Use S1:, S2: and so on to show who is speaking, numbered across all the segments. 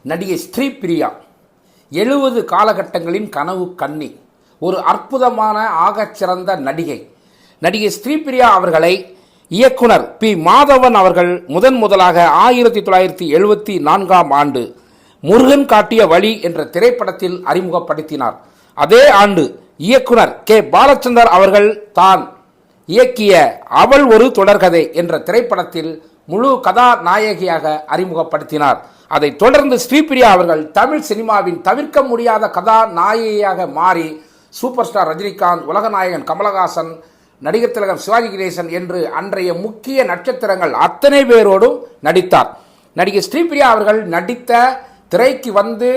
S1: நடிகை ஸ்ரீபிரியா 70 காலகட்டங்களின் கனவு கன்னி, ஒரு அற்புதமான ஆகச்சிறந்த நடிகை. நடிகை ஸ்ரீபிரியா அவர்களை இயக்குனர் பி. மாதவன் அவர்கள் முதலாக 1974ஆம் ஆண்டு முருகன் காட்டிய வழி என்ற திரைப்படத்தில் அறிமுகப்படுத்தினார். அதே ஆண்டு இயக்குனர் கே. பாலச்சந்தர் அவர்கள் தான் இயக்கிய அவள் ஒரு தொடர்கதை என்ற திரைப்படத்தில் முழு கதாநாயகியாக அறிமுகப்படுத்தினார். அதைத் தொடர்ந்து ஸ்ரீபிரியா அவர்கள் தமிழ் சினிமாவின் தவிர்க்க முடியாத கதாநாயகியாக மாறி சூப்பர் ஸ்டார் ரஜினிகாந்த், உலகநாயகன் கமலஹாசன், நடிகர் திலகம் சிவாஜி கணேசன் என்று அன்றைய முக்கிய நட்சத்திரங்கள் அத்தனை பேரோடும் நடித்தார். நடிகை ஸ்ரீபிரியா அவர்கள் நடித்த திரைக்கு வந்து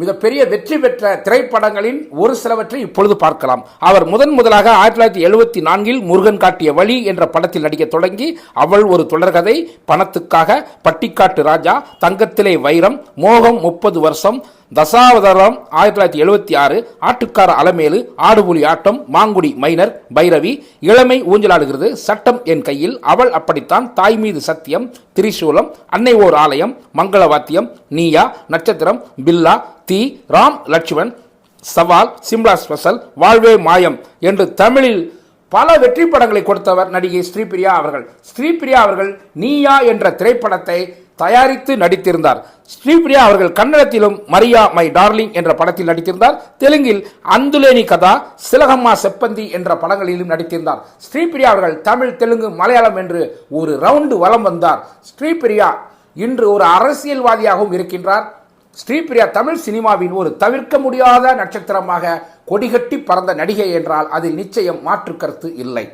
S1: மிகப்பெரிய வெற்றி பெற்ற திரைப்படங்களின் ஒரு சிலவற்றை இப்பொழுது பார்க்கலாம். அவர் முதலாக 1974இல் முருகன் காட்டிய வழி என்ற படத்தில் நடிக்க தொடங்கி அவள் ஒரு தொடர்கதை, பணத்துக்காக, பட்டிக்காட்டு ராஜா, தங்கத்திலே வைரம், மோகம் 30 வருஷம், தசாவதாரம் 1976, ஆட்டுக்கார அலமேலு, ஆடுபுலி ஆட்டம், மாங்குடி மைனர், பைரவி, இளமை ஊஞ்சலாடுகிறது, சட்டம் என் கையில், அவள் அப்படித்தான், தாய் மீது சத்தியம், திரிசூலம், அன்னை ஓர் ஆலயம், மங்களவாத்தியம், நீயா, நட்சத்திரம், பில்லா, தீ, ராம் லட்சுமணன், சவால், சிம்லா ஸ்பெஷல், வாழ்வே மாயம் என்று தமிழில் பல வெற்றி படங்களை கொடுத்தவர் நடிகை ஸ்ரீபிரியா அவர்கள். ஸ்ரீபிரியா அவர்கள் நீயா என்ற திரைப்படத்தை தயாரித்து நடித்திருந்தார். ஸ்ரீபிரியா அவர்கள் கன்னடத்திலும் மரியா மை டார்லிங் என்ற படத்தில் நடித்திருந்தார். தெலுங்கில் அந்துலேனி கதா, சிலகம்மா செப்பந்தி என்ற படங்களிலும் நடித்திருந்தார். ஸ்ரீபிரியா அவர்கள் தமிழ், தெலுங்கு, மலையாளம் என்று ஒரு ரவுண்டு வலம் வந்தார். ஸ்ரீபிரியா இன்று ஒரு அரசியல்வாதியாகவும் இருக்கின்றார். ஸ்ரீபிரியா தமிழ் சினிமாவின் ஒரு தவிர்க்க முடியாத நட்சத்திரமாக கொடிகட்டி பறந்த நடிகை என்றால் அதில் நிச்சயம் மாற்று கருத்து இல்லை.